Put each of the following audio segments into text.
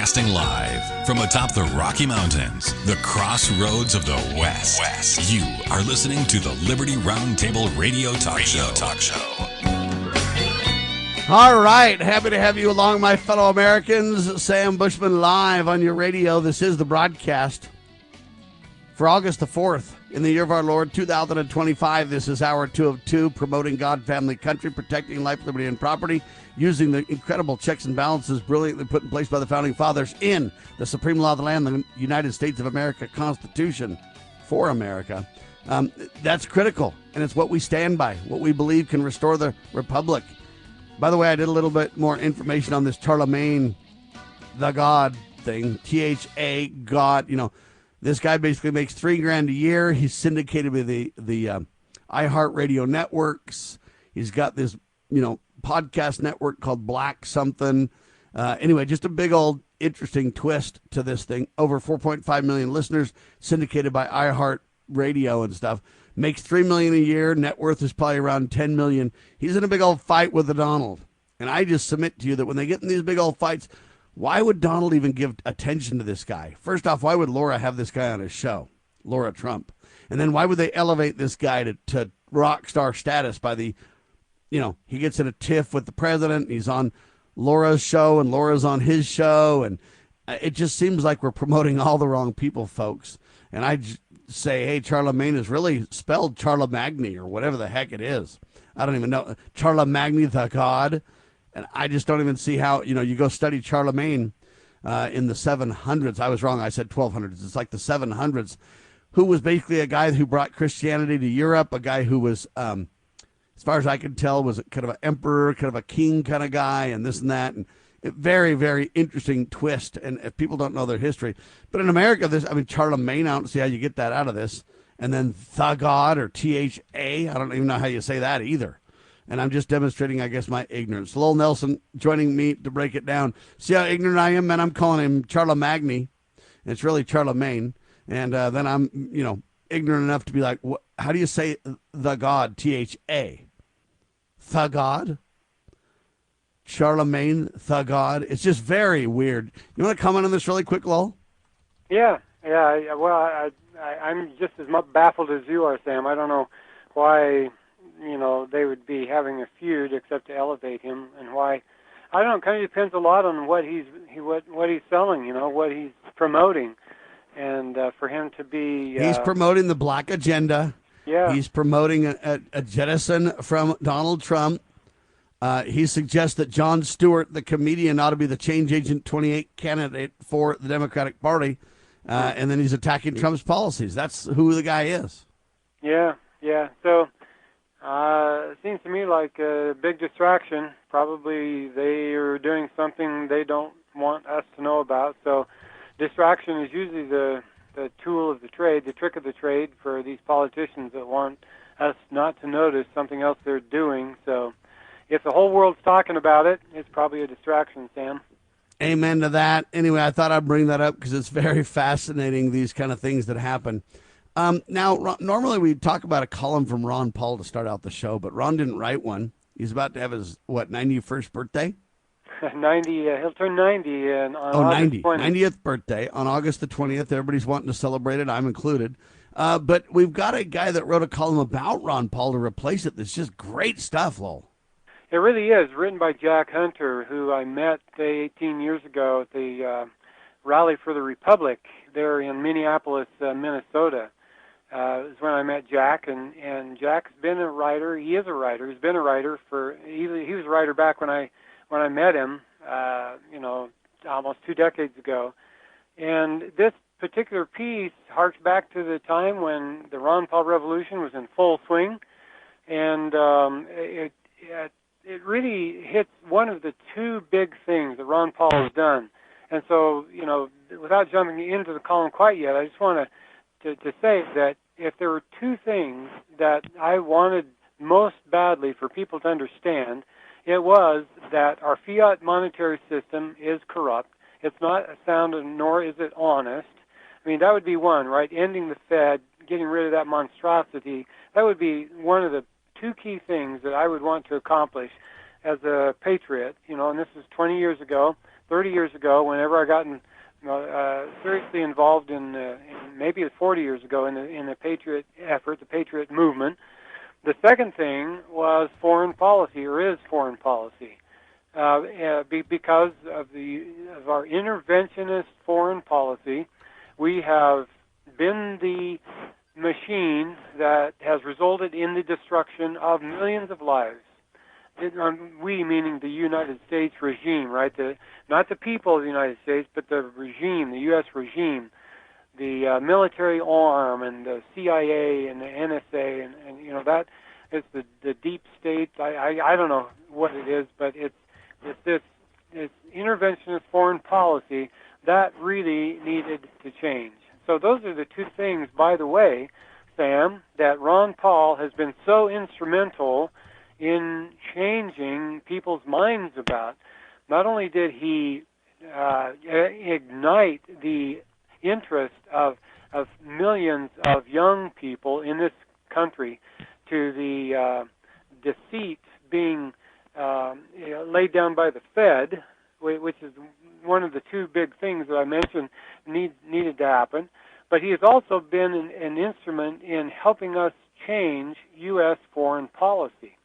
Broadcasting live from atop the Rocky Mountains, the crossroads of the West. You are listening to the Liberty Roundtable Radio Talk Show. All right, happy to have you along, my fellow Americans. Sam Bushman live on your radio. This is the broadcast for August the 4th in the year of our Lord, 2025. This is hour 2 of 2, promoting God, family, country, protecting life, liberty, and property, using the incredible checks and balances brilliantly put in place by the Founding Fathers in the Supreme Law of the Land, the United States of America Constitution for America. That's critical, and it's what we stand by, what we believe can restore the Republic. By the way, I did a little bit more information on this Charlemagne the God thing, T-H-A, God. You know, this guy basically makes $3,000 a year. He's syndicated with the iHeartRadio networks. He's got this, podcast network called Black something. Anyway, just a big old interesting twist to this thing. Over 4.5 million listeners, syndicated by iHeartRadio and stuff. Makes $3 million a year. Net worth is probably around $10 million. He's in a big old fight with the Donald. And I just submit to you that when they get in these big old fights, why would Donald even give attention to this guy? First off, why would Laura have this guy on his show? Laura Trump. And then why would they elevate this guy to rock star status by the, he gets in a tiff with the president. He's on Laura's show and Laura's on his show. And it just seems like we're promoting all the wrong people, folks. And I say, hey, Charlemagne is really spelled Charlemagne or whatever the heck it is. I don't even know. Charlemagne the God. And I just don't even see how, you go study Charlemagne in the 700s. I was wrong. I said 1200s. It's like the 700s, who was basically a guy who brought Christianity to Europe, a guy who was, as far as I can tell, was kind of an emperor, kind of a king kind of guy, and this and that. And very, very interesting twist. And if people don't know their history. But in America, Charlemagne, I don't see how you get that out of this. And then the God, or T-H-A, I don't even know how you say that either. And I'm just demonstrating, I guess, my ignorance. Lowell Nelson joining me to break it down. See how ignorant I am, man? I'm calling him Charlemagne. And it's really Charlemagne. And then I'm, ignorant enough to be like, how do you say the God, T-H-A? The God? Charlemagne, the God? It's just very weird. You want to comment on this really quick, Lowell? Yeah. Well, I'm just as much baffled as you are, Sam. I don't know why they would be having a feud except to elevate him, and why. I don't know. It kind of depends a lot on what he's selling, what he's promoting, and for him to be. He's promoting the black agenda. Yeah. He's promoting a jettison from Donald Trump. He suggests that Jon Stewart, the comedian, ought to be the Change Agent 28 candidate for the Democratic Party, and then he's attacking Trump's policies. That's who the guy is. Yeah. So. It seems to me like a big distraction. Probably they are doing something they don't want us to know about. So distraction is usually the tool of the trade, the trick of the trade for these politicians that want us not to notice something else they're doing. So if the whole world's talking about it, it's probably a distraction, Sam. Amen to that. Anyway, I thought I'd bring that up because it's very fascinating, these kind of things that happen. Now, normally we talk about a column from Ron Paul to start out the show, but Ron didn't write one. He's about to have his, 91st birthday? 90, he'll turn 90 on August 20th. 90th birthday on August the 20th. Everybody's wanting to celebrate it, I'm included. But we've got a guy that wrote a column about Ron Paul to replace it. That's just great stuff, Lowell. It really is, written by Jack Hunter, who I met 18 years ago at the Rally for the Republic there in Minneapolis, Minnesota. It was when I met Jack, and Jack's been a writer. He is a writer. He's been a writer he was a writer back when I met him, almost 2 decades ago. And this particular piece harks back to the time when the Ron Paul Revolution was in full swing, and it really hits one of the two big things that Ron Paul has done. And so, without jumping into the column quite yet, I just want to say that if there were two things that I wanted most badly for people to understand, it was that our fiat monetary system is corrupt. It's not sound, nor is it honest. I mean, that would be one, right? Ending the Fed, getting rid of that monstrosity. That would be one of the two key things that I would want to accomplish as a patriot, and this was 20 years ago. 30 years ago, whenever I got seriously involved in maybe it's 40 years ago in the Patriot effort, the Patriot movement. The second thing was foreign policy, or is foreign policy, because of our interventionist foreign policy. We have been the machine that has resulted in the destruction of millions of lives. We meaning the United States regime, right? Not the people of the United States, but the regime, the U.S. regime, the military arm, and the CIA and the NSA, and you know that is the deep state. I don't know what it is, but it's interventionist foreign policy that really needed to change. So those are the two things, by the way, Sam, that Ron Paul has been so instrumental in changing people's minds about. Not only did he ignite the interest of millions of young people in this country to the deceit being laid down by the Fed, which is one of the two big things that I mentioned needed to happen, but he has also been an instrument in helping us change U.S. foreign policy.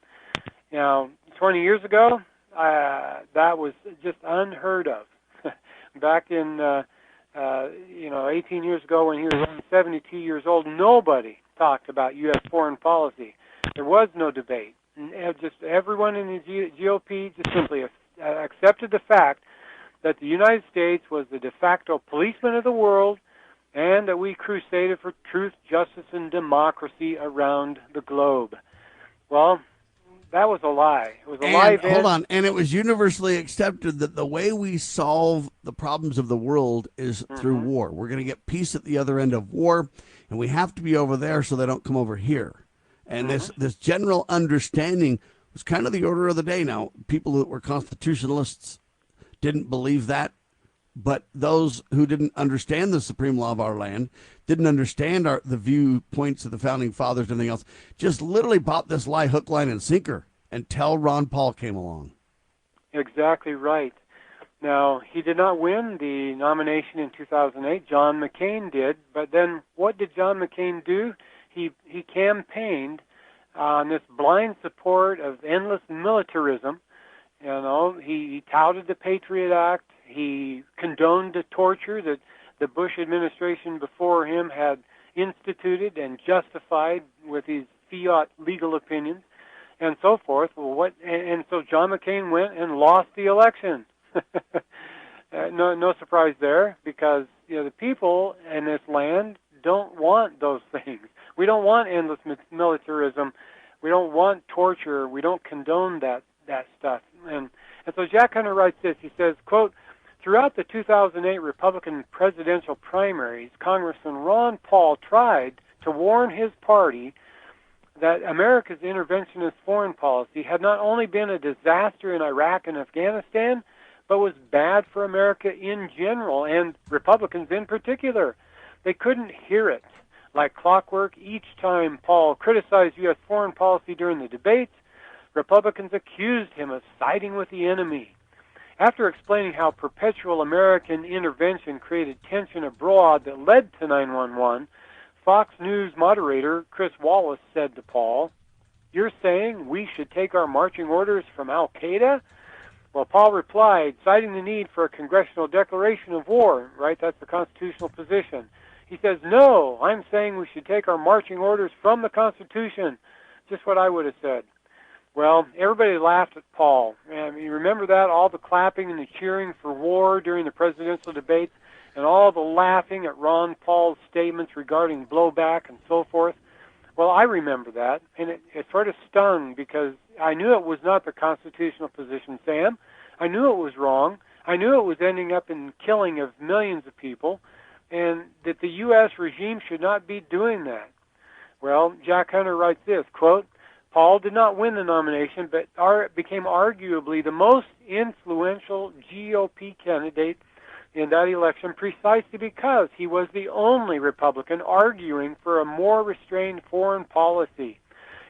Now, 20 years ago, that was just unheard of. Back in, 18 years ago when he was only 72 years old, nobody talked about U.S. foreign policy. There was no debate. Just everyone in the GOP just simply accepted the fact that the United States was the de facto policeman of the world and that we crusaded for truth, justice, and democracy around the globe. Well, that was a lie. It was a lie then. Hold on. And it was universally accepted that the way we solve the problems of the world is through war. We're going to get peace at the other end of war, and we have to be over there so they don't come over here. And this general understanding was kind of the order of the day. Now, people that were constitutionalists didn't believe that, but those who didn't understand the supreme law of our land, didn't understand the viewpoints of the founding fathers and everything else, just literally bought this lie hook, line, and sinker until Ron Paul came along. Exactly right. Now, he did not win the nomination in 2008. John McCain did, but then what did John McCain do? He campaigned on this blind support of endless militarism. You know, he touted the Patriot Act. He condoned the torture that the Bush administration before him had instituted and justified with his fiat legal opinions, and so forth. Well, and so John McCain went and lost the election. No surprise there, because the people in this land don't want those things. We don't want endless militarism. We don't want torture. We don't condone that stuff. And so Jack Hunter writes this. He says, quote, "Throughout the 2008 Republican presidential primaries, Congressman Ron Paul tried to warn his party that America's interventionist foreign policy had not only been a disaster in Iraq and Afghanistan, but was bad for America in general, and Republicans in particular. They couldn't hear it. Like clockwork, each time Paul criticized U.S. foreign policy during the debates, Republicans accused him of siding with the enemy. After explaining how perpetual American intervention created tension abroad that led to 9/11, Fox News moderator Chris Wallace said to Paul, 'You're saying we should take our marching orders from Al-Qaeda?' Well, Paul replied, citing the need for a congressional declaration of war, right? That's the constitutional position. He says, 'No, I'm saying we should take our marching orders from the Constitution.' Just what I would have said. Well, everybody laughed at Paul. And you remember that? All the clapping and the cheering for war during the presidential debates, and all the laughing at Ron Paul's statements regarding blowback and so forth. Well, I remember that, and it sort of stung, because I knew it was not the constitutional position, Sam. I knew it was wrong. I knew it was ending up in killing of millions of people, and that the U.S. regime should not be doing that. Well, Jack Hunter writes this, quote, "Paul did not win the nomination, but became arguably the most influential GOP candidate in that election precisely because he was the only Republican arguing for a more restrained foreign policy.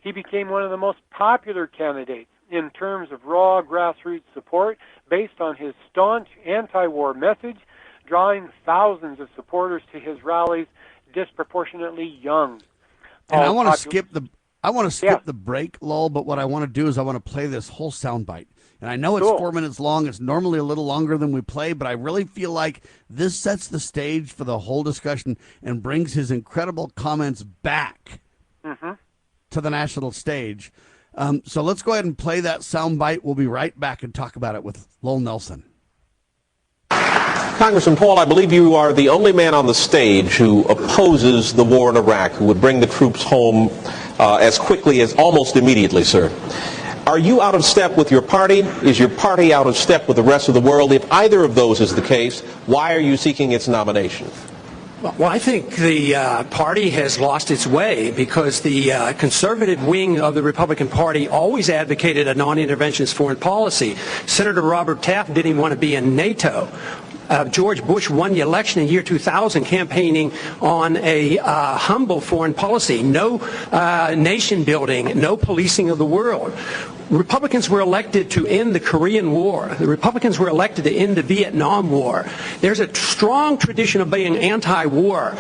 He became one of the most popular candidates in terms of raw grassroots support based on his staunch anti-war message, drawing thousands of supporters to his rallies, disproportionately young. And I want to skip the break, Lowell, but what I want to do is I want to play this whole soundbite. And I know it's 4 minutes long. It's normally a little longer than we play, but I really feel like this sets the stage for the whole discussion and brings his incredible comments back to the national stage. So let's go ahead and play that soundbite. We'll be right back and talk about it with Lowell Nelson. Congressman Paul, I believe you are the only man on the stage who opposes the war in Iraq, who would bring the troops home as quickly as almost immediately, sir. Are you out of step with your party? Is your party out of step with the rest of the world? If either of those is the case, why are you seeking its nomination? Well, I think the party has lost its way because the conservative wing of the Republican Party always advocated a non-interventionist foreign policy. Senator Robert Taft didn't even want to be in NATO. George Bush won the election in year 2000 campaigning on a humble foreign policy, no nation building, no policing of the world. Republicans were elected to end the Korean War. The Republicans were elected to end the Vietnam War. There's a strong tradition of being anti-war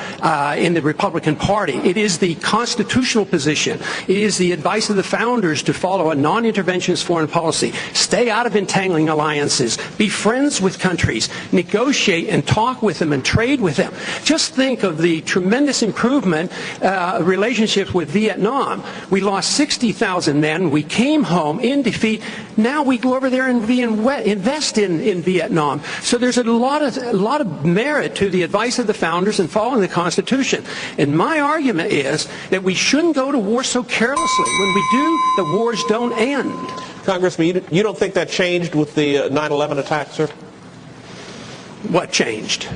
in the Republican Party. It is the constitutional position. It is the advice of the founders to follow a non-interventionist foreign policy. Stay out of entangling alliances. Be friends with countries. Negotiate and talk with them and trade with them. Just think of the tremendous improvement relationships with Vietnam. We lost 60,000 men. We came home in defeat. Now we go over there and invest in Vietnam. So there's a lot of merit to the advice of the founders and following the Constitution. And my argument is that we shouldn't go to war so carelessly. When we do, the wars don't end. Congressman, you don't think that changed with the 9/11 attack, sir? What changed?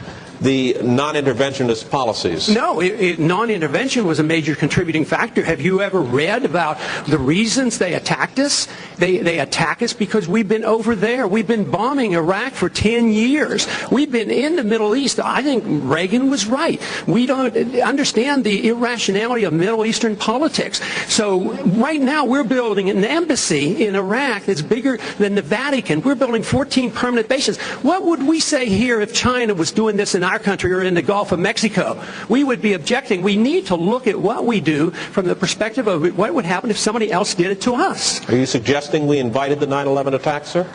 The non-interventionist policies. No, non-intervention was a major contributing factor. Have you ever read about the reasons they attacked us? They attack us because we've been over there. We've been bombing Iraq for 10 years. We've been in the Middle East. I think Reagan was right. We don't understand the irrationality of Middle Eastern politics. So right now we're building an embassy in Iraq that's bigger than the Vatican. We're building 14 permanent bases. What would we say here if China was doing this in our country or in the Gulf of Mexico? We would be objecting. We need to look at what we do from the perspective of what would happen if somebody else did it to us. Are you suggesting we invited the 9/11 attack, sir?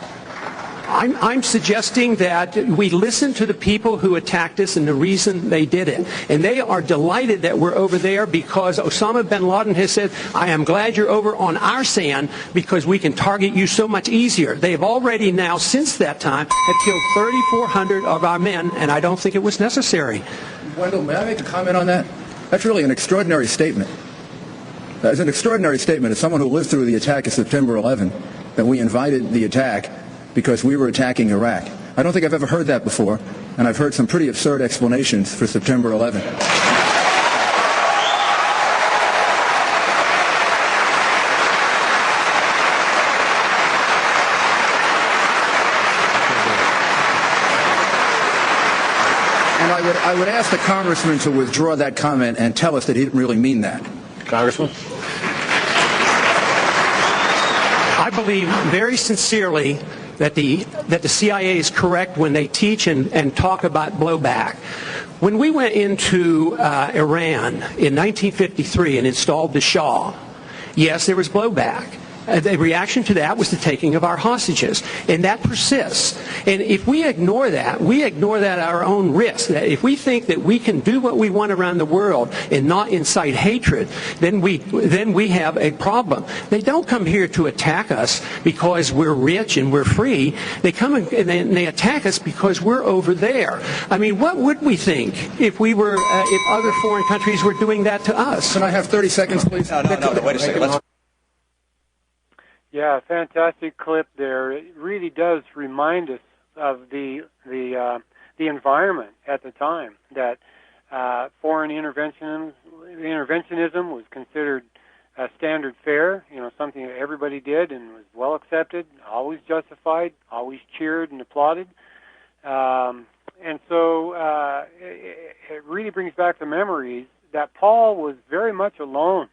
I'm suggesting that we listen to the people who attacked us and the reason they did it. And they are delighted that we're over there because Osama bin Laden has said, I am glad you're over on our sand because we can target you so much easier. They have already now, since that time, have killed 3,400 of our men, and I don't think it was necessary. Wendell, may I make a comment on that? That's really an extraordinary statement. It's an extraordinary statement as someone who lived through the attack of September 11, that we invited the attack because we were attacking Iraq. I don't think I've ever heard that before, and I've heard some pretty absurd explanations for September 11. And I would ask the congressman to withdraw that comment and tell us that he didn't really mean that. Congressman? I believe very sincerely that the CIA is correct when they teach and talk about blowback. When we went into Iran in 1953 and installed the Shah, yes, there was blowback. The reaction to that was the taking of our hostages, and that persists. And if we ignore that at our own risk. That if we think that we can do what we want around the world and not incite hatred, then we have a problem. They don't come here to attack us because we're rich and we're free. They come and they attack us because we're over there. I mean, what would we think if we were if other foreign countries were doing that to us? Can I have 30 seconds, please? No, wait a second. Yeah, fantastic clip there. It really does remind us of the environment at the time, that foreign interventionism was considered standard fare, something that everybody did and was well accepted, always justified, always cheered and applauded. And so it really brings back the memories that Paul was very much alone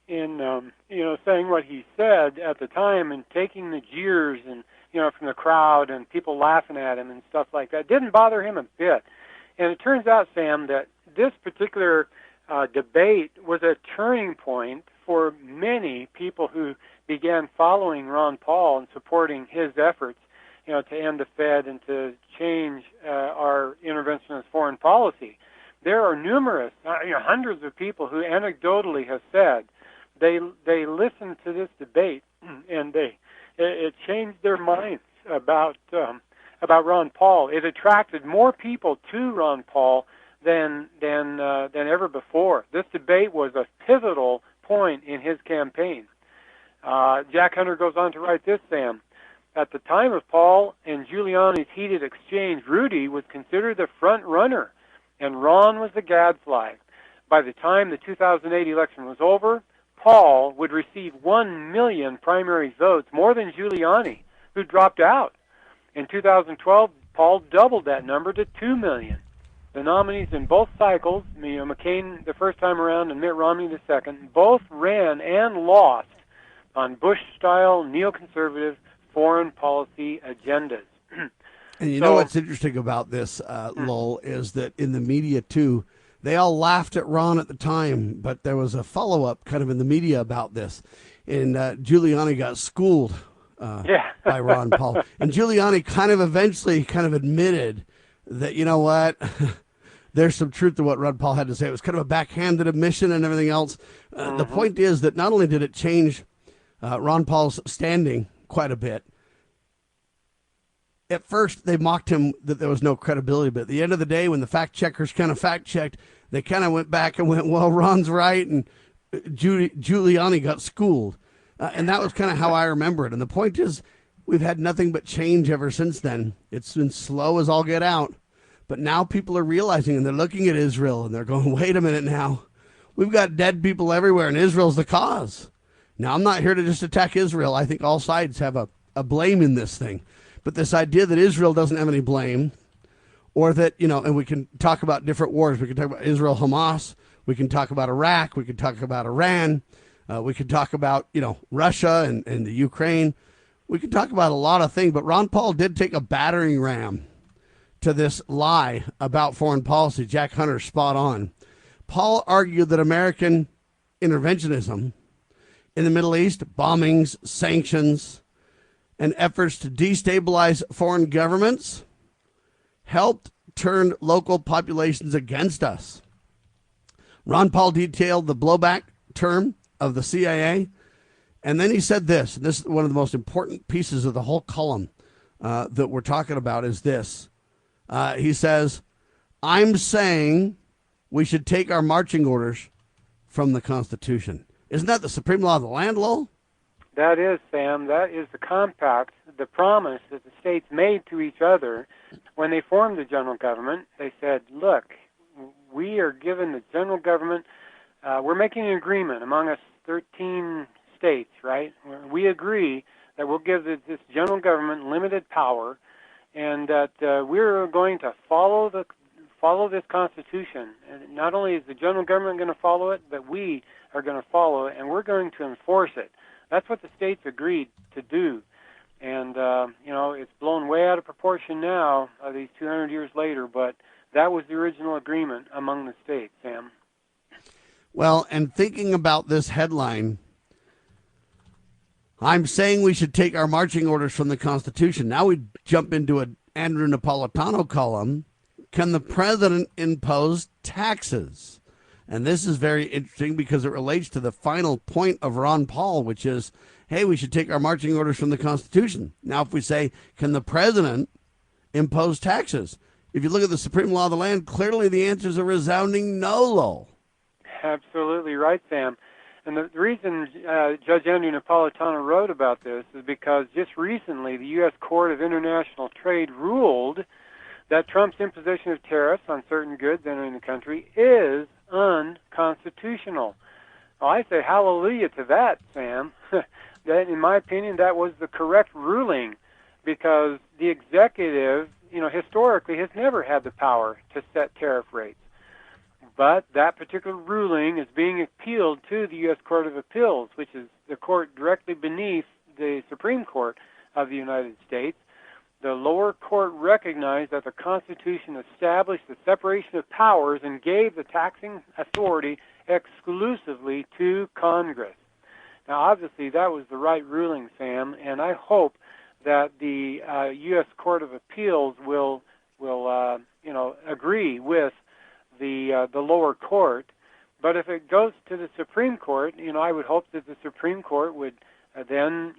saying what he said at the time and taking the jeers and from the crowd and people laughing at him and stuff like that didn't bother him a bit. And it turns out, Sam, that this particular debate was a turning point for many people who began following Ron Paul and supporting his efforts, to end the Fed and to change our interventionist foreign policy. There are numerous, hundreds of people who anecdotally have said they listened to this debate and it changed their minds about Ron Paul. It attracted more people to Ron Paul than ever before. This debate was a pivotal point in his campaign. Jack Hunter goes on to write this, Sam. At the time of Paul and Giuliani's heated exchange, Rudy was considered the front runner, and Ron was the gadfly. By the time the 2008 election was over, Paul would receive 1 million primary votes, more than Giuliani, who dropped out. In 2012, Paul doubled that number to 2 million. The nominees in both cycles, McCain the first time around and Mitt Romney the second, both ran and lost on Bush-style neoconservative foreign policy agendas. And what's interesting about this, Lowell, is that in the media, too, they all laughed at Ron at the time, but there was a follow-up kind of in the media about this. And Giuliani got schooled by Ron Paul. And Giuliani kind of eventually admitted that, there's some truth to what Ron Paul had to say. It was kind of a backhanded admission and everything else. The point is that not only did it change Ron Paul's standing quite a bit, at first they mocked him that there was no credibility, but at the end of the day, when the fact checkers kind of fact checked, they kind of went back and went, well, Ron's right, and Giuliani got schooled. And that was kind of how I remember it. And the point is, we've had nothing but change ever since then. It's been slow as all get out. But now people are realizing, and they're looking at Israel, and they're going, wait a minute now. We've got dead people everywhere, and Israel's the cause. Now, I'm not here to just attack Israel. I think all sides have a blame in this thing. But this idea that Israel doesn't have any blame, or that, and we can talk about different wars. We can talk about Israel, Hamas. We can talk about Iraq. We can talk about Iran. We could talk about, Russia and the Ukraine. We could talk about a lot of things. But Ron Paul did take a battering ram to this lie about foreign policy. Jack Hunter's spot on. Paul argued that American interventionism in the Middle East, bombings, sanctions, and efforts to destabilize foreign governments helped turn local populations against us. Ron Paul detailed the blowback term of the CIA, and then he said this, and this is one of the most important pieces of the whole column that we're talking about is this. He says, I'm saying we should take our marching orders from the Constitution. Isn't that the supreme law of the land, Lowell? That is, Sam. That is the compact, the promise that the states made to each other when they formed the general government. They said, look, we are giving the general government, we're making an agreement among us 13 states, right? We agree that we'll give this general government limited power and that we're going to follow this Constitution. And not only is the general government going to follow it, but we are going to follow it, and we're going to enforce it. That's what the states agreed to do. And, it's blown way out of proportion now, these 200 years later, but that was the original agreement among the states, Sam. Well, and thinking about this headline, I'm saying we should take our marching orders from the Constitution. Now we jump into an Andrew Napolitano column. Can the president impose taxes? And this is very interesting because it relates to the final point of Ron Paul, which is, hey, we should take our marching orders from the Constitution. Now, if we say, can the president impose taxes? If you look at the supreme law of the land, clearly the answer is a resounding no, Lowell. Absolutely right, Sam. And the reason Judge Andrew Napolitano wrote about this is because just recently the U.S. Court of International Trade ruled that Trump's imposition of tariffs on certain goods entering the country is unconstitutional. Well, I say hallelujah to that, Sam. That, in my opinion, that was the correct ruling because the executive, historically has never had the power to set tariff rates. But that particular ruling is being appealed to the U.S. Court of Appeals, which is the court directly beneath the Supreme Court of the United States. The lower court recognized that the Constitution established the separation of powers and gave the taxing authority exclusively to Congress. Now, obviously, that was the right ruling, Sam, and I hope that the U.S. Court of Appeals will agree with the lower court. But if it goes to the Supreme Court, I would hope that the Supreme Court would then,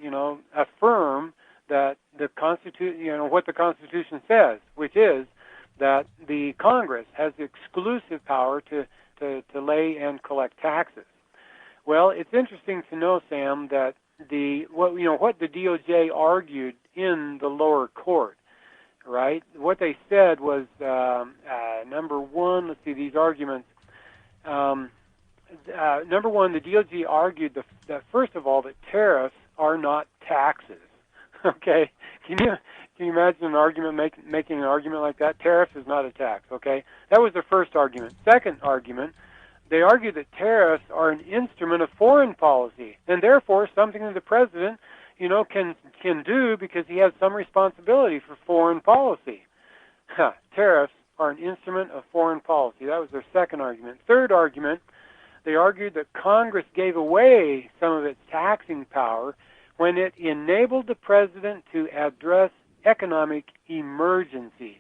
affirm that the Constitution, what the Constitution says, which is that the Congress has the exclusive power to lay and collect taxes. Well, it's interesting to know, Sam, that what the DOJ argued in the lower court, right? What they said was, number one, let's see, these arguments. Number one, the DOJ argued that first of all, that tariffs are not taxes. Okay, can you imagine an argument making an argument like that? Tariffs is not a tax. Okay, that was the first argument. Second argument, they argued that tariffs are an instrument of foreign policy, and therefore something that the president, can do because he has some responsibility for foreign policy. Tariffs are an instrument of foreign policy. That was their second argument. Third argument, they argued that Congress gave away some of its taxing power when it enabled the president to address economic emergencies.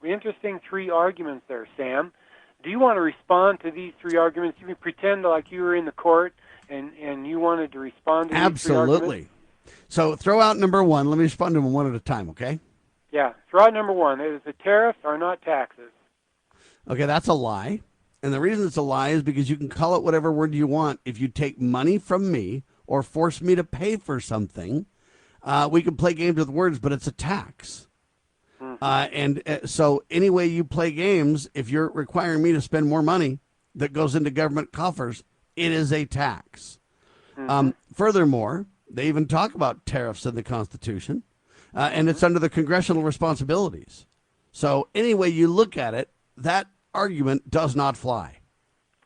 Interesting three arguments there, Sam. Do you want to respond to these three arguments? You can pretend like you were in the court and you wanted to respond to these three arguments. Absolutely. So throw out number one. Let me respond to them one at a time, okay? Yeah, throw out number one. It is the tariffs are not taxes. Okay, that's a lie. And the reason it's a lie is because you can call it whatever word you want. If you take money from me or force me to pay for something, we can play games with words, but it's a tax. So any way you play games, if you're requiring me to spend more money that goes into government coffers, it is a tax. Furthermore, they even talk about tariffs in the Constitution, and it's under the congressional responsibilities. So any way you look at it, that argument does not fly.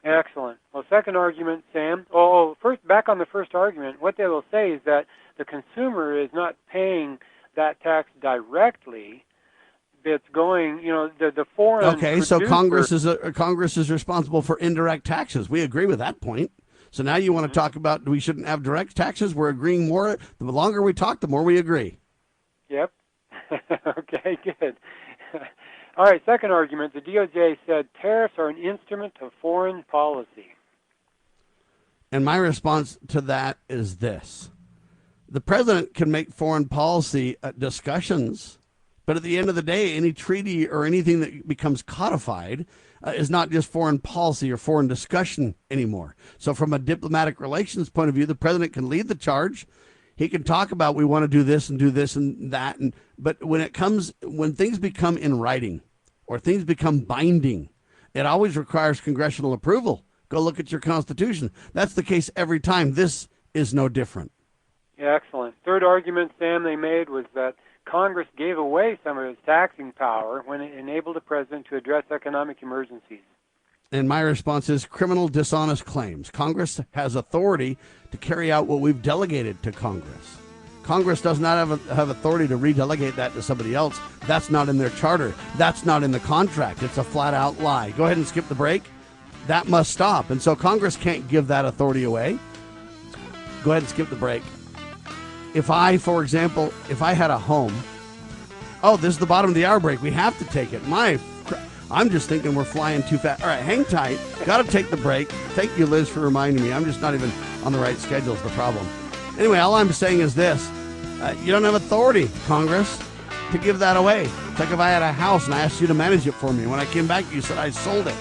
Excellent. Well, second argument, Sam. First, back on the first argument, what they will say is that the consumer is not paying that tax directly. It's going, the foreign. Okay, so Congress is responsible for indirect taxes. We agree with that point. So now you want to talk about we shouldn't have direct taxes. We're agreeing more. The longer we talk, the more we agree. Yep. Okay, good. All right, second argument, the DOJ said tariffs are an instrument of foreign policy. And my response to that is this. The president can make foreign policy discussions, but at the end of the day, any treaty or anything that becomes codified is not just foreign policy or foreign discussion anymore. So from a diplomatic relations point of view, the president can lead the charge. He can talk about we want to do this and that. But when things become in writing or things become binding, it always requires congressional approval. Go look at your Constitution. That's the case every time. This is no different. Yeah, excellent. Third argument, Sam, they made was that Congress gave away some of its taxing power when it enabled the president to address economic emergencies. And my response is criminal dishonest claims. Congress has authority to carry out what we've delegated to Congress. Congress does not have authority to redelegate that to somebody else. That's not in their charter. That's not in the contract. It's a flat-out lie. Go ahead and skip the break. That must stop. And so Congress can't give that authority away. Go ahead and skip the break. If I, for example, had a home, this is the bottom of the hour break. We have to take it. I'm just thinking we're flying too fast. All right, hang tight. Got to take the break. Thank you, Liz, for reminding me. I'm just not even on the right schedule is the problem. Anyway, all I'm saying is this. You don't have authority, Congress, to give that away. It's like if I had a house and I asked you to manage it for me. When I came back, you said I sold it.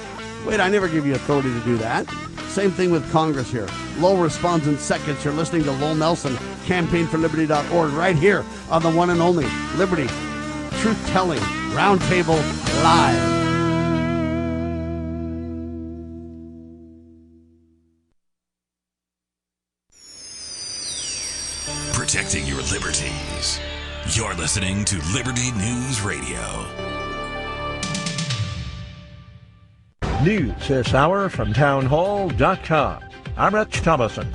Wait, I never give you authority to do that. Same thing with Congress here. Lowell responds in seconds. You're listening to Lowell Nelson, campaignforliberty.org, right here on the one and only Liberty Truth-Telling Roundtable Live. Protecting your liberties. You're listening to Liberty News Radio. News this hour from townhall.com. I'm Rich Thomason.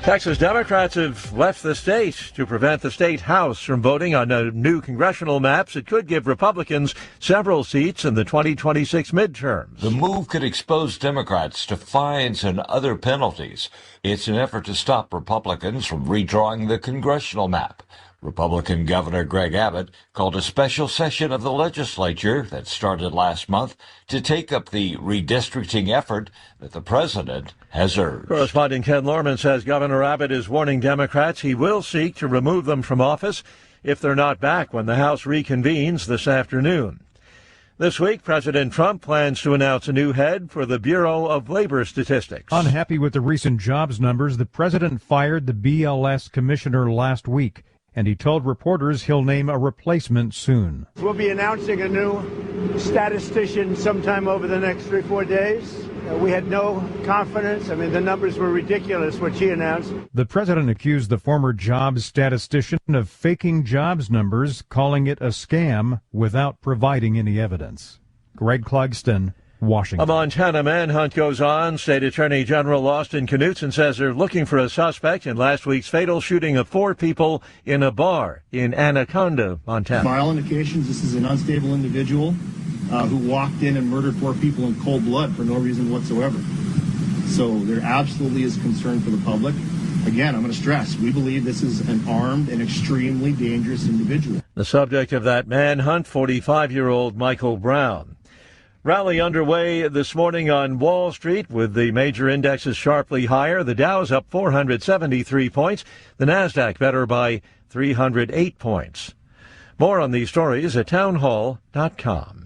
Texas Democrats have left the state to prevent the state House from voting on new congressional maps that could give Republicans several seats in the 2026 midterms. The move could expose Democrats to fines and other penalties. It's an effort to stop Republicans from redrawing the congressional map. Republican Governor Greg Abbott called a special session of the legislature that started last month to take up the redistricting effort that the president has urged. Correspondent Ken Lorman says Governor Abbott is warning Democrats he will seek to remove them from office if they're not back when the House reconvenes this afternoon. This week, President Trump plans to announce a new head for the Bureau of Labor Statistics. Unhappy with the recent jobs numbers, the president fired the BLS commissioner last week, and he told reporters he'll name a replacement soon. We'll be announcing a new statistician sometime over the next 3-4 days. We had no confidence. I mean, the numbers were ridiculous, what she announced. The president accused the former jobs statistician of faking jobs numbers, calling it a scam without providing any evidence. Greg Clugston, Washington. A Montana manhunt goes on. State Attorney General Austin Knudsen says they're looking for a suspect in last week's fatal shooting of 4 people in a bar in Anaconda, Montana. By all indications, this is an unstable individual who walked in and murdered 4 people in cold blood for no reason whatsoever. So there absolutely is concern for the public. Again, I'm going to stress, we believe this is an armed and extremely dangerous individual. The subject of that manhunt, 45-year-old Michael Brown. Rally underway this morning on Wall Street with the major indexes sharply higher. The Dow's up 473 points. The Nasdaq better by 308 points. More on these stories at townhall.com.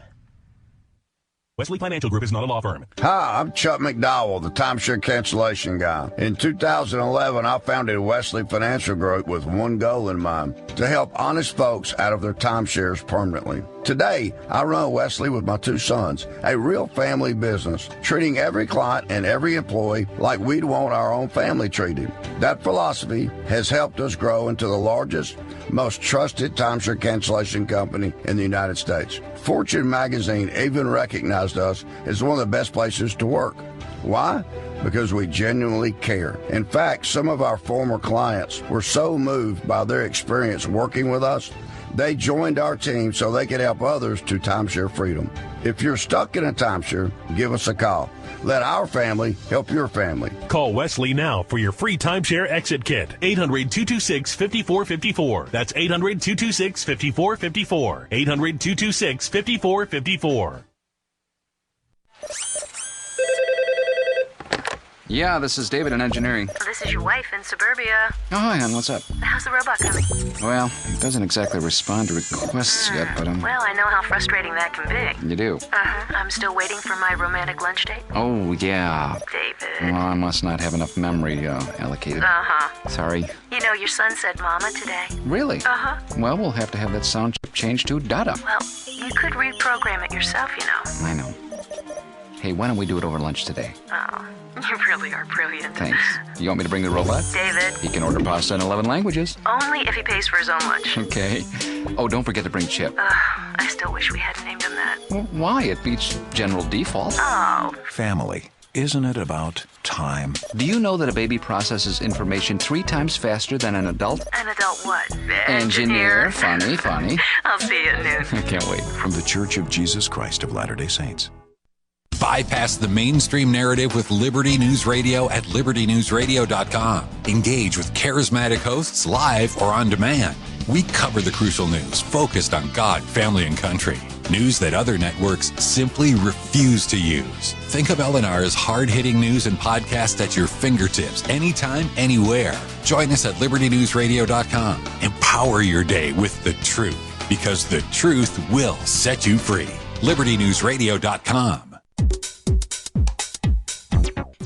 Wesley Financial Group is not a law firm. Hi, I'm Chuck McDowell, the timeshare cancellation guy. In 2011, I founded Wesley Financial Group with one goal in mind, to help honest folks out of their timeshares permanently. Today, I run Wesley with my 2 sons, a real family business, treating every client and every employee like we'd want our own family treated. That philosophy has helped us grow into the largest, most trusted timeshare cancellation company in the United States. Fortune magazine even recognized us as one of the best places to work. Why? Because we genuinely care. In fact, some of our former clients were so moved by their experience working with us, they joined our team so they could help others to timeshare freedom. If you're stuck in a timeshare, give us a call. Let our family help your family. Call Wesley now for your free timeshare exit kit. 800-226-5454. That's 800-226-5454. 800-226-5454. Yeah, this is David in engineering. This is your wife in suburbia. Oh, hi, hon. What's up? How's the robot coming? Well, it doesn't exactly respond to requests yet, but Well, I know how frustrating that can be. You do? Uh-huh. I'm still waiting for my romantic lunch date. Oh, yeah. David. Well, I must not have enough memory allocated. Uh-huh. Sorry. You know, your son said mama today. Really? Uh-huh. Well, we'll have to have that sound chip changed to Dada. Well, you could reprogram it yourself, you know. I know. Hey, why don't we do it over lunch today? Oh, you really are brilliant. Thanks. You want me to bring the robot? David. He can order pasta in 11 languages. Only if he pays for his own lunch. Okay. Oh, don't forget to bring Chip. I still wish we hadn't named him that. Well, why? It beats general default. Oh. Family. Isn't it about time? Do you know that a baby processes information 3 times faster than an adult? An adult what? Engineer. Funny. I'll see you at noon. I can't wait. From the Church of Jesus Christ of Latter-day Saints. Bypass the mainstream narrative with Liberty News Radio at libertynewsradio.com. Engage with charismatic hosts live or on demand. We cover the crucial news focused on God, family, and country. News that other networks simply refuse to use. Think of LNR's hard-hitting news and podcast at your fingertips, anytime, anywhere. Join us at libertynewsradio.com. Empower your day with the truth, because the truth will set you free. libertynewsradio.com.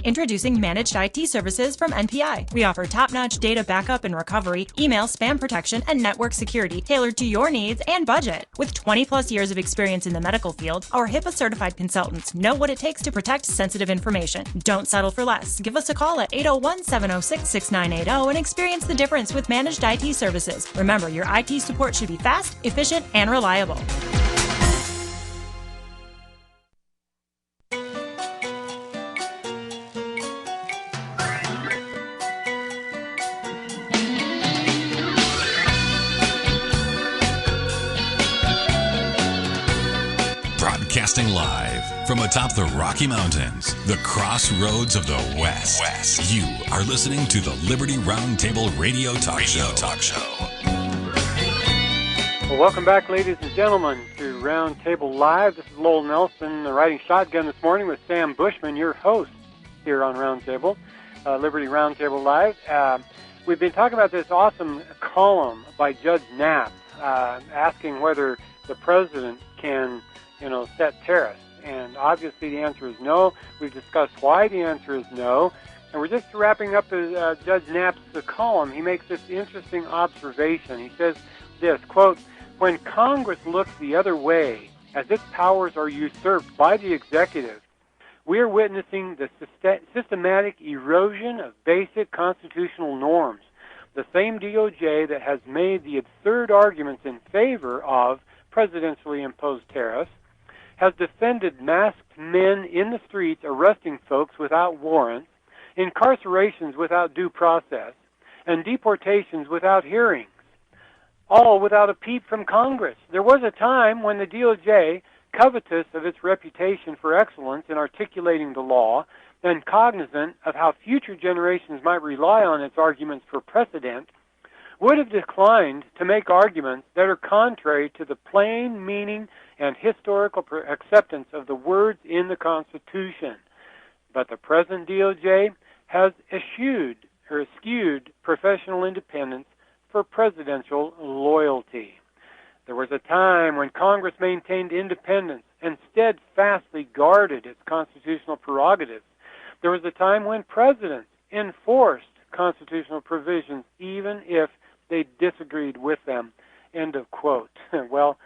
Introducing Managed IT Services from NPI. We offer top-notch data backup and recovery, email spam protection, and network security tailored to your needs and budget. With 20-plus years of experience in the medical field, our HIPAA-certified consultants know what it takes to protect sensitive information. Don't settle for less. Give us a call at 801-706-6980 and experience the difference with Managed IT Services. Remember, your IT support should be fast, efficient, and reliable. Broadcasting live from atop the Rocky Mountains, the crossroads of the West. You are listening to the Liberty RoundTable Radio Talk Show. Well, welcome back, ladies and gentlemen, to RoundTable Live. This is Lowell Nelson riding shotgun this morning with Sam Bushman, your host here on RoundTable, Liberty RoundTable Live. We've been talking about this awesome column by Judge Knapp asking whether the president can, set tariffs. And obviously the answer is no. We've discussed why the answer is no. And we're just wrapping up Judge Knapp's column. He makes this interesting observation. He says this, quote, "When Congress looks the other way, as its powers are usurped by the executive, we are witnessing the systematic erosion of basic constitutional norms. The same DOJ that has made the absurd arguments in favor of presidentially imposed tariffs has defended masked men in the streets arresting folks without warrants, incarcerations without due process, and deportations without hearings, all without a peep from Congress. There was a time when the DOJ, covetous of its reputation for excellence in articulating the law and cognizant of how future generations might rely on its arguments for precedent, would have declined to make arguments that are contrary to the plain meaning and historical acceptance of the words in the Constitution. But the present DOJ has eschewed professional independence for presidential loyalty. There was a time when Congress maintained independence and steadfastly guarded its constitutional prerogatives. There was a time when presidents enforced constitutional provisions even if they disagreed with them." End of quote. Well,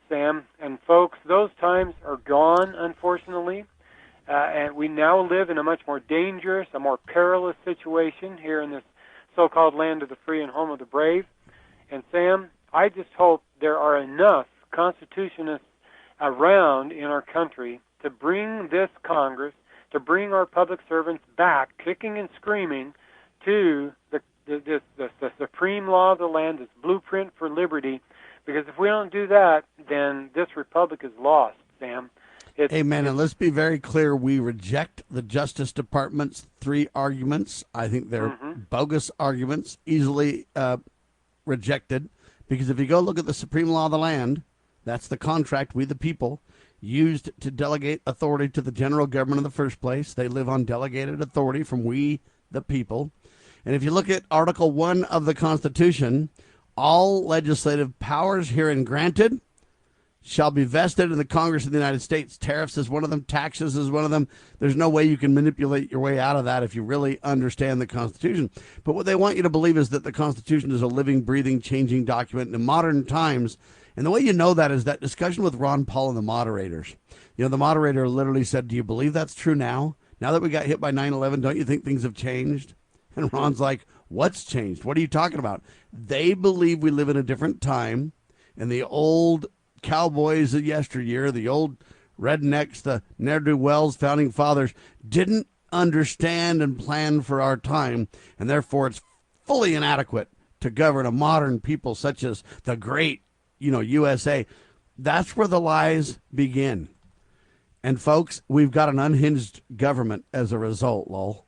Sam and folks, those times are gone, unfortunately, and we now live in a much more dangerous, a more perilous situation here in this so-called land of the free and home of the brave. And Sam, I just hope there are enough constitutionists around in our country to bring this Congress, to bring our public servants back, kicking and screaming, to the supreme law of the land, this blueprint for liberty. Because if we don't do that, then this republic is lost, Sam. Amen. And let's be very clear. We reject the Justice Department's 3 arguments. I think they're bogus arguments, easily rejected. Because if you go look at the supreme law of the land, that's the contract we the people used to delegate authority to the general government in the first place. They live on delegated authority from we the people. And if you look at Article 1 of the Constitution, all legislative powers herein granted shall be vested in the Congress of the United States. Tariffs is one of them. Taxes is one of them. There's no way you can manipulate your way out of that if you really understand the Constitution. But what they want you to believe is that the Constitution is a living, breathing, changing document in modern times. And the way you know that is that discussion with Ron Paul and the moderators. The moderator literally said, "Do you believe that's true now? Now that we got hit by 9/11, don't you think things have changed?" And Ron's like, "What's changed? What are you talking about?" They believe we live in a different time, and the old cowboys of yesteryear, the old rednecks, the ne'er-do-wells, founding fathers, didn't understand and plan for our time, and therefore it's fully inadequate to govern a modern people such as the great, USA. That's where the lies begin. And folks, we've got an unhinged government as a result, Lowell.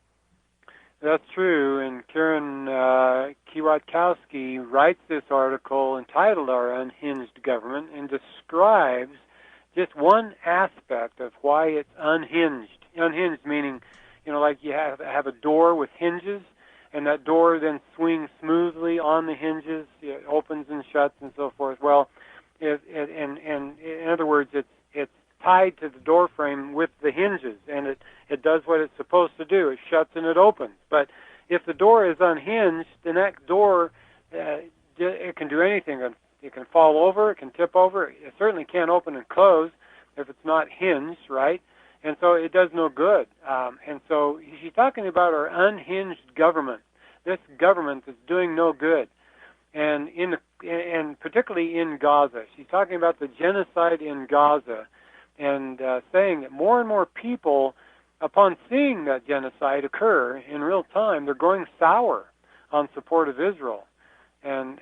That's true, and Karen Kwiatkowski writes this article entitled Our Unhinged Government and describes just one aspect of why it's unhinged. Unhinged meaning, like you have a door with hinges, and that door then swings smoothly on the hinges, it opens and shuts and so forth. Well, and in other words, it's tied to the door frame with the hinges, and it does what it's supposed to do. It shuts and it opens. But if the door is unhinged, then that door, it can do anything. It can fall over, it can tip over. It certainly can't open and close if it's not hinged, right? And so it does no good. And so she's talking about our unhinged government, this government that's doing no good. And particularly in Gaza. She's talking about the genocide in Gaza, and saying that more and more people, upon seeing that genocide occur in real time, they're growing sour on support of Israel. And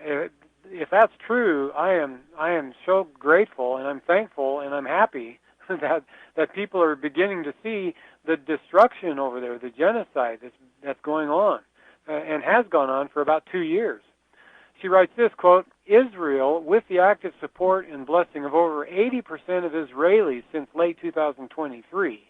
if that's true, I am so grateful, and I'm thankful, and I'm happy that people are beginning to see the destruction over there, the genocide that's going on, and has gone on for about 2 years. She writes this, quote, Israel, with the active support and blessing of over 80% of Israelis since late 2023,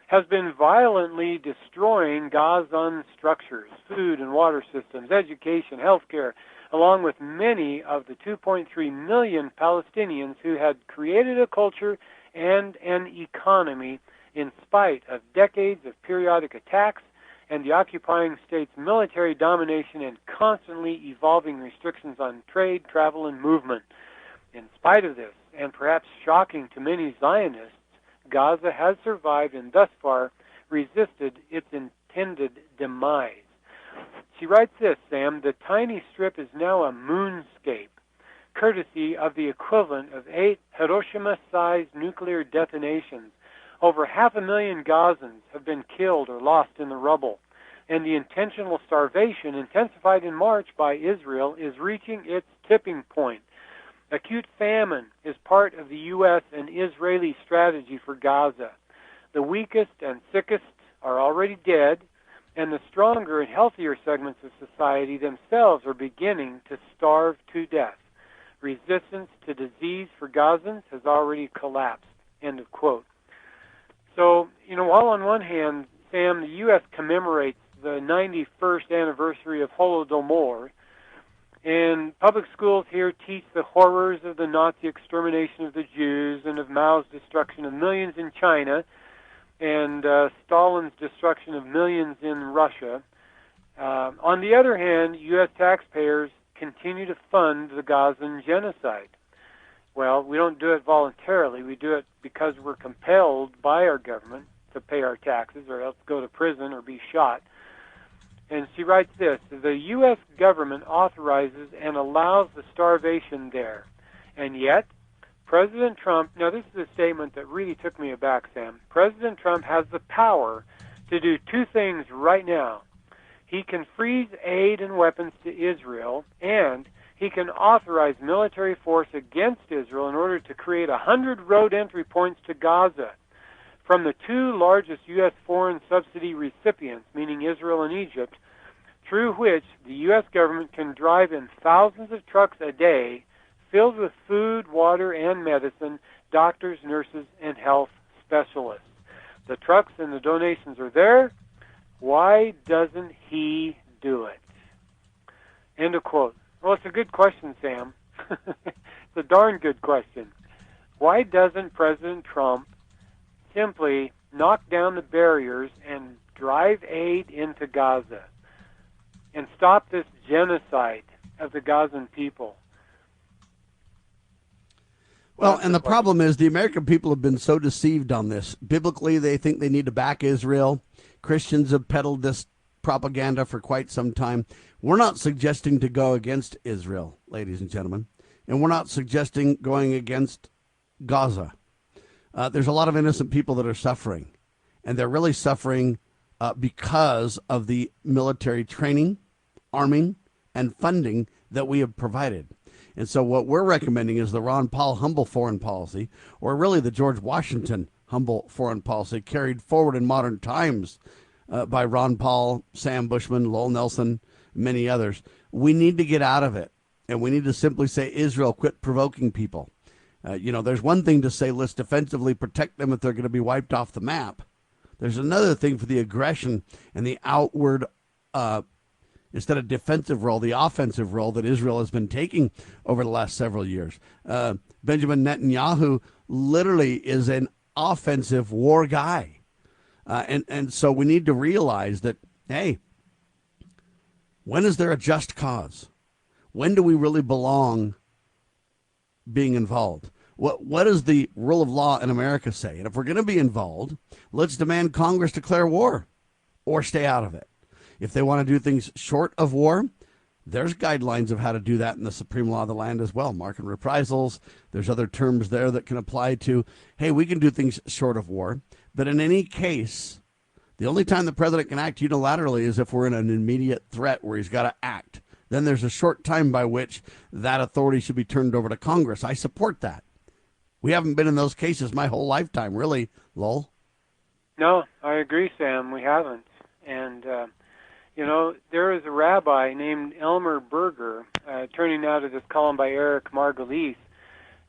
has been violently destroying Gazan structures, food and water systems, education, healthcare, along with many of the 2.3 million Palestinians who had created a culture and an economy in spite of decades of periodic attacks and the occupying state's military domination and constantly evolving restrictions on trade, travel, and movement. In spite of this, and perhaps shocking to many Zionists, Gaza has survived and thus far resisted its intended demise. She writes this, Sam, the tiny strip is now a moonscape, courtesy of the equivalent of 8 Hiroshima-sized nuclear detonations. Over 500,000 Gazans have been killed or lost in the rubble, and the intentional starvation intensified in March by Israel is reaching its tipping point. Acute famine is part of the U.S. and Israeli strategy for Gaza. The weakest and sickest are already dead, and the stronger and healthier segments of society themselves are beginning to starve to death. Resistance to disease for Gazans has already collapsed. End of quote. So, while on one hand, Sam, the U.S. commemorates the 91st anniversary of Holodomor, and public schools here teach the horrors of the Nazi extermination of the Jews and of Mao's destruction of millions in China and Stalin's destruction of millions in Russia. On the other hand, U.S. taxpayers continue to fund the Gazan genocide. Well, we don't do it voluntarily. We do it because we're compelled by our government to pay our taxes or else go to prison or be shot. And she writes this, the U.S. government authorizes and allows the starvation there. And yet, President Trump, now this is a statement that really took me aback, Sam. President Trump has the power to do two things right now. He can freeze aid and weapons to Israel, and he can authorize military force against Israel in order to create 100 road entry points to Gaza from the two largest U.S. foreign subsidy recipients, meaning Israel and Egypt, through which the U.S. government can drive in thousands of trucks a day filled with food, water, and medicine, doctors, nurses, and health specialists. The trucks and the donations are there. Why doesn't he do it? End of quote. Well, it's a good question, Sam. It's a darn good question. Why doesn't President Trump simply knock down the barriers and drive aid into Gaza and stop this genocide of the Gazan people? Well, and the problem is the American people have been so deceived on this. Biblically, they think they need to back Israel. Christians have peddled this propaganda for quite some time. We're not suggesting to go against Israel, ladies and gentlemen, and we're not suggesting going against Gaza. There's a lot of innocent people that are suffering, and they're really suffering because of the military training, arming, and funding that we have provided. And so what we're recommending is the Ron Paul humble foreign policy, or really the George Washington humble foreign policy carried forward in modern times by Ron Paul, Sam Bushman, Lowell Nelson, many others. We need to get out of it, and we need to simply say, Israel, quit provoking people. There's one thing to say, let's defensively protect them if they're going to be wiped off the map. There's another thing for the aggression and the outward, instead of defensive role, the offensive role that Israel has been taking over the last several years. Benjamin Netanyahu literally is an offensive war guy. And so we need to realize that, hey, when is there a just cause? When do we really belong being involved? What does the rule of law in America say? And if we're going to be involved, let's demand Congress declare war or stay out of it. If they want to do things short of war, there's guidelines of how to do that in the supreme law of the land as well. Mark and reprisals. There's other terms there that can apply to, hey, we can do things short of war. But in any case, the only time the president can act unilaterally is if we're in an immediate threat where he's got to act. Then there's a short time by which that authority should be turned over to Congress. I support that. We haven't been in those cases my whole lifetime, really, Lowell. No, I agree, Sam. We haven't. And, there is a rabbi named Elmer Berger, turning now to this column by Eric Margolis.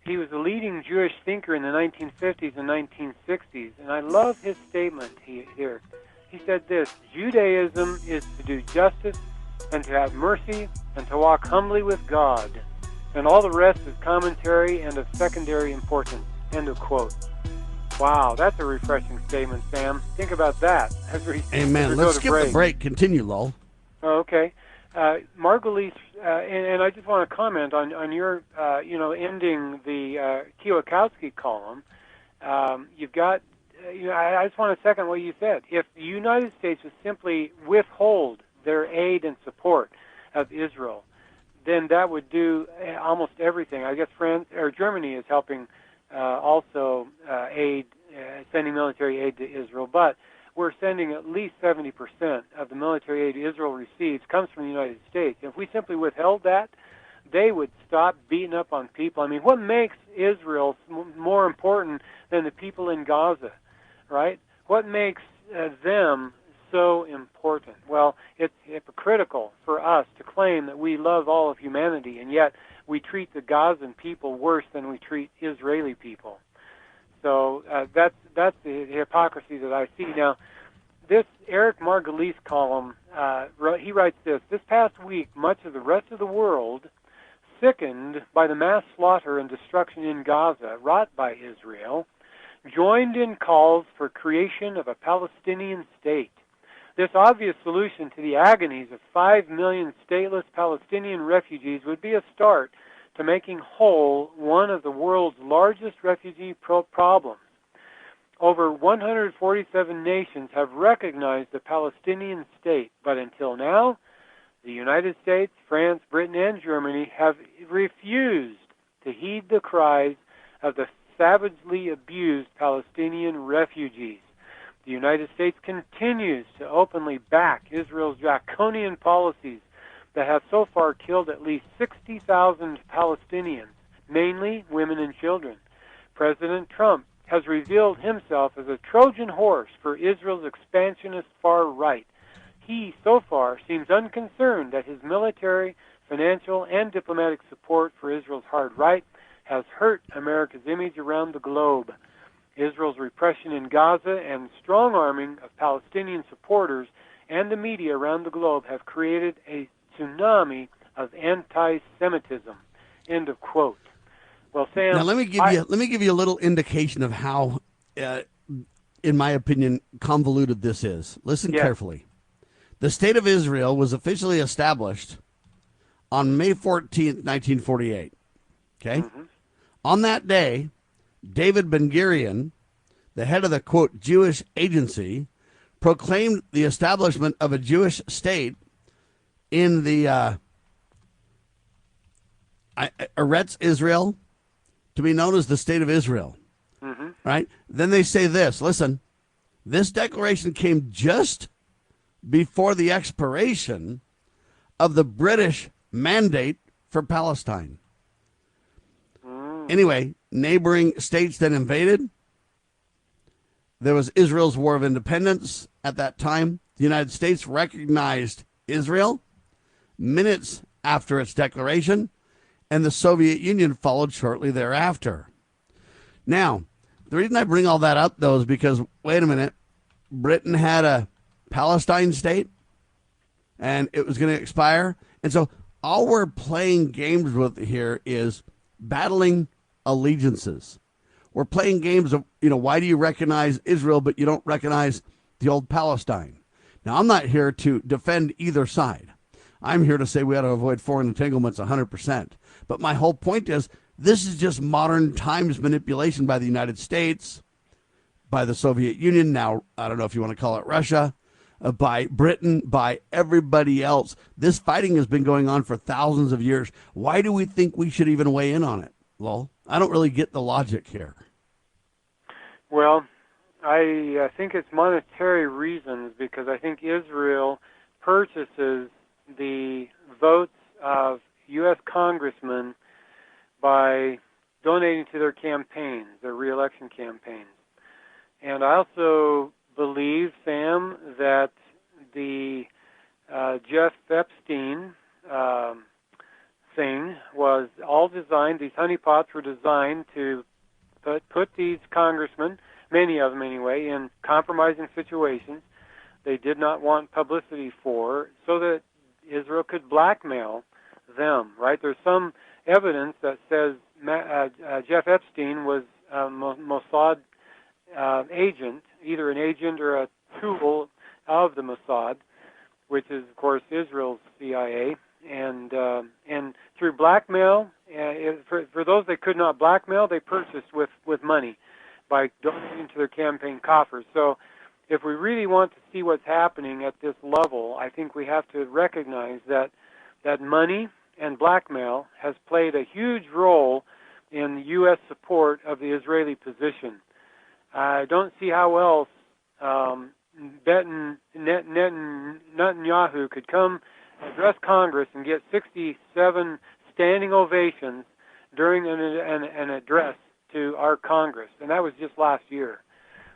He was a leading Jewish thinker in the 1950s and 1960s, and I love his statement here. He said this: Judaism is to do justice and to have mercy and to walk humbly with God, and all the rest is commentary and of secondary importance. End of quote. Wow, that's a refreshing statement, Sam. Think about that. Amen. Let's skip the break. Continue, Lowell. Okay. Margulies, and I just want to comment on your, ending the Kwiatkowski column. You've got, I just want to second what you said. If the United States would simply withhold their aid and support of Israel, then that would do almost everything. I guess Germany is helping also sending military aid to Israel, but we're sending at least 70% of the military aid Israel receives comes from the United States. If we simply withheld that, they would stop beating up on people. I mean, what makes Israel more important than the people in Gaza, right? What makes them so important? Well, it's hypocritical for us to claim that we love all of humanity, and yet we treat the Gazan people worse than we treat Israeli people. So that's the hypocrisy that I see. Now, this Eric Margolis column, he writes this: this past week, much of the rest of the world, sickened by the mass slaughter and destruction in Gaza wrought by Israel, joined in calls for creation of a Palestinian state. This obvious solution to the agonies of 5 million stateless Palestinian refugees would be a start to making whole one of the world's largest refugee problems. Over 147 nations have recognized the Palestinian state, but until now, the United States, France, Britain, and Germany have refused to heed the cries of the savagely abused Palestinian refugees. The United States continues to openly back Israel's draconian policies that have so far killed at least 60,000 Palestinians, mainly women and children. President Trump has revealed himself as a Trojan horse for Israel's expansionist far right. He, so far, seems unconcerned that his military, financial, and diplomatic support for Israel's hard right has hurt America's image around the globe. Israel's repression in Gaza and strong-arming of Palestinian supporters and the media around the globe have created a tsunami of anti-Semitism. End of quote. Well, Sam, now let me give you a little indication of how, in my opinion, convoluted this is. Listen carefully. The State of Israel was officially established on May 14th, 1948. Okay? Mm-hmm. On that day, David Ben-Gurion, the head of the, quote, Jewish agency, proclaimed the establishment of a Jewish state in the Eretz Israel, to be known as the State of Israel. Mm-hmm. Right? Then they say this, listen, this declaration came just before the expiration of the British mandate for Palestine. Anyway, neighboring states then invaded. There was Israel's War of Independence at that time. The United States recognized Israel minutes after its declaration, and the Soviet Union followed shortly thereafter. Now, the reason I bring all that up, though, is because, wait a minute, Britain had a Palestine state, and it was going to expire. And so all we're playing games with here is battling allegiances. We're playing games of, why do you recognize Israel, but you don't recognize the old Palestine? Now, I'm not here to defend either side. I'm here to say we ought to avoid foreign entanglements 100%. But my whole point is this is just modern times manipulation by the United States, by the Soviet Union, now I don't know if you want to call it Russia, by Britain, by everybody else. This fighting has been going on for thousands of years. Why do we think we should even weigh in on it, Lowell? I don't really get the logic here. Well, I think it's monetary reasons, because I think Israel purchases the votes of U.S. congressmen by donating to their campaigns, their re-election campaigns. And I also believe, Sam, that the Jeff Epstein thing was all designed, these honeypots were designed to put these congressmen, many of them anyway, in compromising situations they did not want publicity for, so that Israel could blackmail them, right? There's some evidence that says Jeff Epstein was a Mossad agent, either an agent or a tool of the Mossad, which is, of course, Israel's CIA, and through blackmail, for those they could not blackmail, they purchased with money by donating to their campaign coffers. So if we really want to see what's happening at this level, I think we have to recognize that money and blackmail has played a huge role in U.S. support of the Israeli position. I don't see how else Netanyahu could come address Congress and get 67 standing ovations during an address to our Congress, and that was just last year.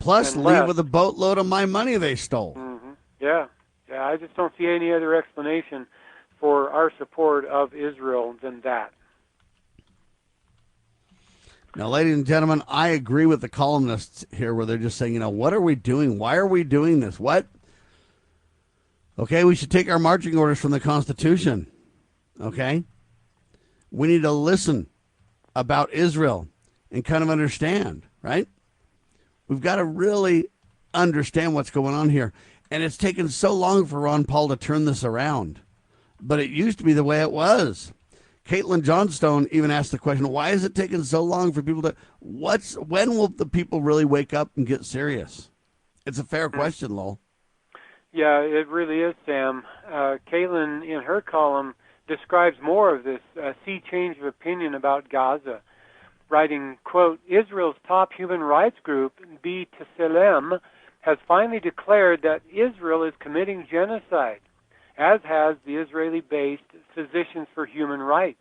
Plus, leave with a boatload of my money they stole. Mm-hmm. Yeah, I just don't see any other explanation for our support of Israel than that. Now, ladies and gentlemen, I agree with the columnists here where they're just saying, what are we doing? Why are we doing this? What? Okay, we should take our marching orders from the Constitution. Okay? We need to listen about Israel and kind of understand, right? We've got to really understand what's going on here. And it's taken so long for Ron Paul to turn this around. But it used to be the way it was. Caitlin Johnstone even asked the question, why is it taking so long for people to, when will the people really wake up and get serious? It's a fair question, Lowell. Yeah, it really is, Sam. Caitlin, in her column, describes more of this sea change of opinion about Gaza, writing, quote, Israel's top human rights group, B'Tselem, has finally declared that Israel is committing genocide, as has the Israeli-based Physicians for Human Rights.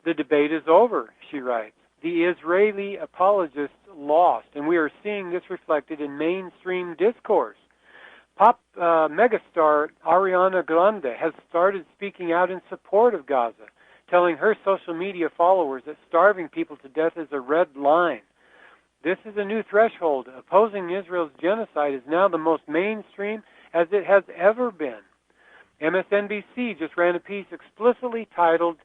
The debate is over, she writes. The Israeli apologists lost, and we are seeing this reflected in mainstream discourse. Pop megastar Ariana Grande has started speaking out in support of Gaza, telling her social media followers that starving people to death is a red line. This is a new threshold. Opposing Israel's genocide is now the most mainstream as it has ever been. MSNBC just ran a piece explicitly titled,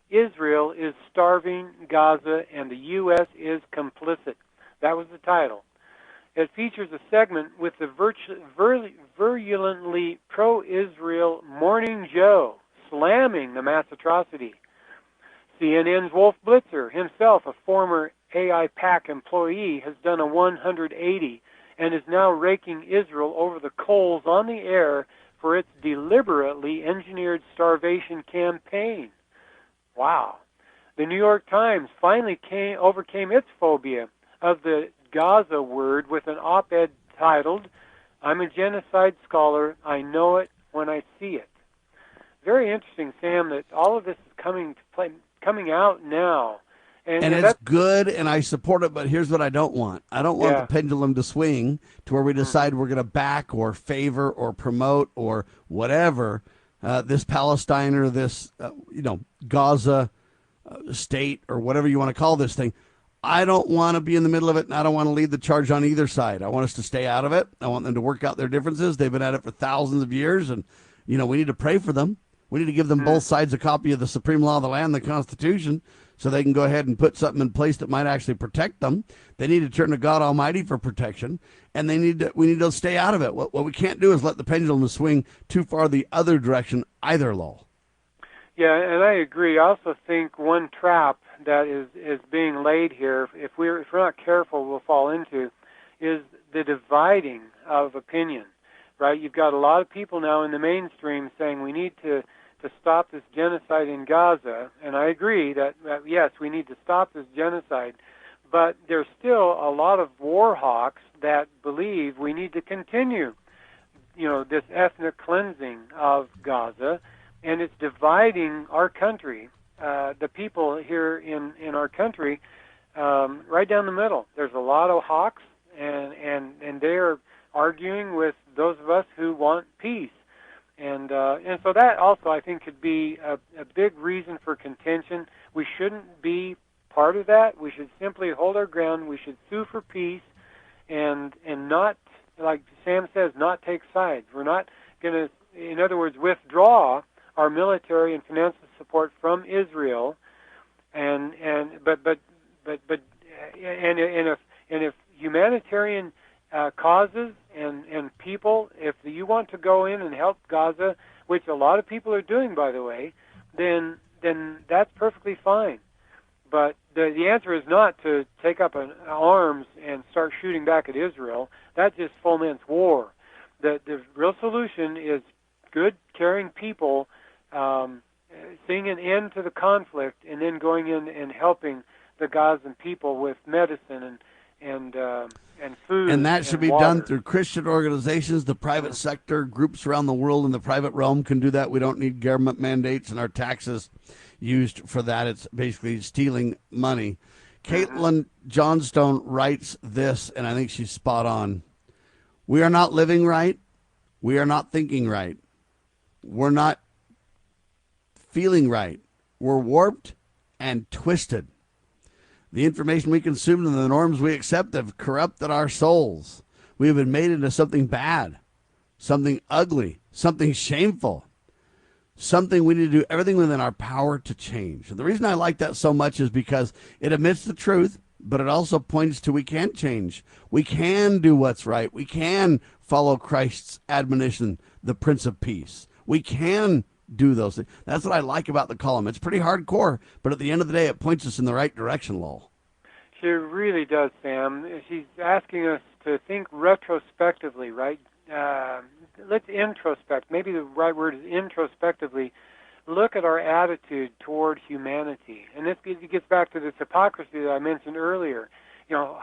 Israel is starving Gaza and the U.S. is complicit. That was the title. It features a segment with the virulently pro-Israel Morning Joe slamming the mass atrocity. CNN's Wolf Blitzer, himself a former AIPAC employee, has done a 180 and is now raking Israel over the coals on the air for its deliberately engineered starvation campaign. Wow. The New York Times finally overcame its phobia of the Gaza word with an op-ed titled, I'm a genocide scholar, I know it when I see it. Very interesting, Sam, that all of this is coming out now. And it's good, and I support it, but here's what I don't want. I don't want the pendulum to swing to where we decide we're going to back or favor or promote or whatever this Palestine or this, Gaza state or whatever you want to call this thing. I don't want to be in the middle of it, and I don't want to lead the charge on either side. I want us to stay out of it. I want them to work out their differences. They've been at it for thousands of years, and, we need to pray for them. We need to give them both sides a copy of the Supreme Law of the Land, the Constitution, so they can go ahead and put something in place that might actually protect them. They need to turn to God Almighty for protection, and we need to stay out of it. What we can't do is let the pendulum swing too far the other direction either, Lowell. Yeah, and I agree. I also think one trap that is being laid here, if we're not careful, we'll fall into, is the dividing of opinion, right? You've got a lot of people now in the mainstream saying we need to stop this genocide in Gaza, and I agree that yes, we need to stop this genocide, but there's still a lot of war hawks that believe we need to continue, this ethnic cleansing of Gaza, and it's dividing our country. The people here in our country right down the middle. There's a lot of hawks, and they're arguing with those of us who want peace. And so that also, I think, could be a big reason for contention. We shouldn't be part of that. We should simply hold our ground. We should sue for peace and not, like Sam says, not take sides. We're not going to, in other words, withdraw our military and financial support from Israel. But if humanitarian causes and people, if you want to go in and help Gaza, which a lot of people are doing, by the way, then that's perfectly fine. But the answer is not to take up arms and start shooting back at Israel. That just foments war. The real solution is good, caring people seeing an end to the conflict, and then going in and helping the Gazan people with medicine and food. And that should be water. done through Christian organizations. The private sector, groups around the world in the private realm can do that. We don't need government mandates and our taxes used for that. It's basically stealing money. Caitlin Johnstone writes this, and I think she's spot on. We are not living right. We are not thinking right. We're not feeling right. We're warped and twisted. The information we consume and the norms we accept have corrupted our souls. We have been made into something bad, something ugly, something shameful, something we need to do everything within our power to change. And the reason I like that so much is because it admits the truth, but it also points to we can change. We can do what's right. We can follow Christ's admonition, the Prince of Peace. We can do those things. That's what I like about the column. It's pretty hardcore, but at the end of the day, it points us in the right direction, Lowell. She really does, Sam. She's asking us to think retrospectively, right? Let's introspect. Maybe the right word is introspectively. Look at our attitude toward humanity. And this gets back to this hypocrisy that I mentioned earlier.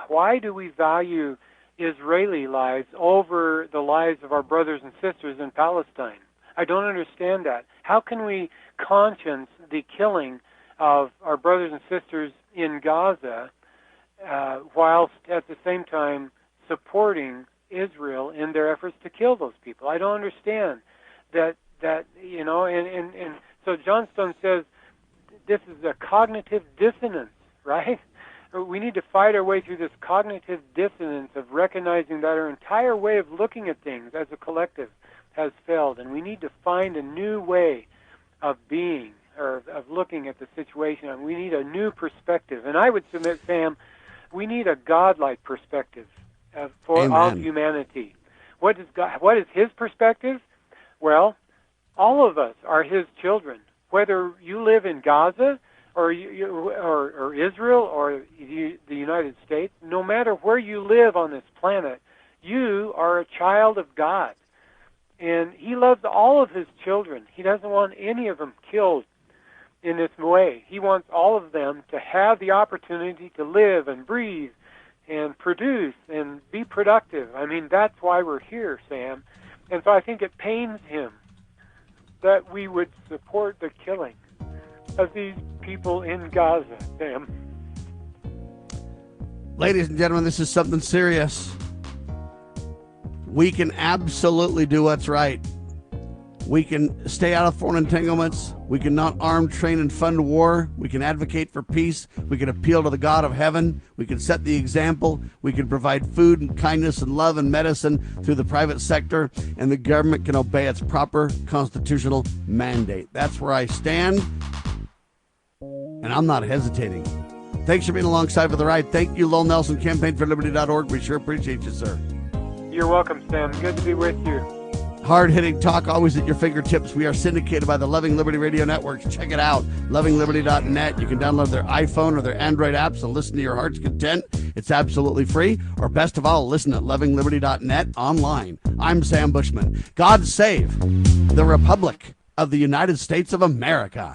Why do we value Israeli lives over the lives of our brothers and sisters in Palestine? I don't understand that. How can we conscience the killing of our brothers and sisters in Gaza whilst at the same time supporting Israel in their efforts to kill those people? I don't understand that and so Johnstone says this is a cognitive dissonance, right? We need to fight our way through this cognitive dissonance of recognizing that our entire way of looking at things as a collective has failed, and we need to find a new way of being or of looking at the situation, and we need a new perspective. And I would submit, Sam, we need a godlike perspective for all humanity. What is his perspective? Well, all of us are his children. Whether you live in Gaza or Israel or the United States, no matter where you live on this planet, you are a child of God. And he loves all of his children. He doesn't want any of them killed in this way. He wants all of them to have the opportunity to live and breathe and produce and be productive. I mean, that's why we're here, Sam. And so I think it pains him that we would support the killing of these people in Gaza, Sam. Ladies and gentlemen, this is something serious. We can absolutely do what's right. We can stay out of foreign entanglements. We can not arm, train, and fund war. We can advocate for peace. We can appeal to the God of heaven. We can set the example. We can provide food and kindness and love and medicine through the private sector, and the government can obey its proper constitutional mandate. That's where I stand, and I'm not hesitating. Thanks for being alongside for the ride. Thank you, Lowell Nelson, campaignforliberty.org. We sure appreciate you, sir. You're welcome, Sam. Good to be with you. Hard-hitting talk always at your fingertips. We are syndicated by the Loving Liberty Radio Networks. Check it out, lovingliberty.net. You can download their iPhone or their Android apps and listen to your heart's content. It's absolutely free. Or best of all, listen at lovingliberty.net online. I'm Sam Bushman. God save the Republic of the United States of America.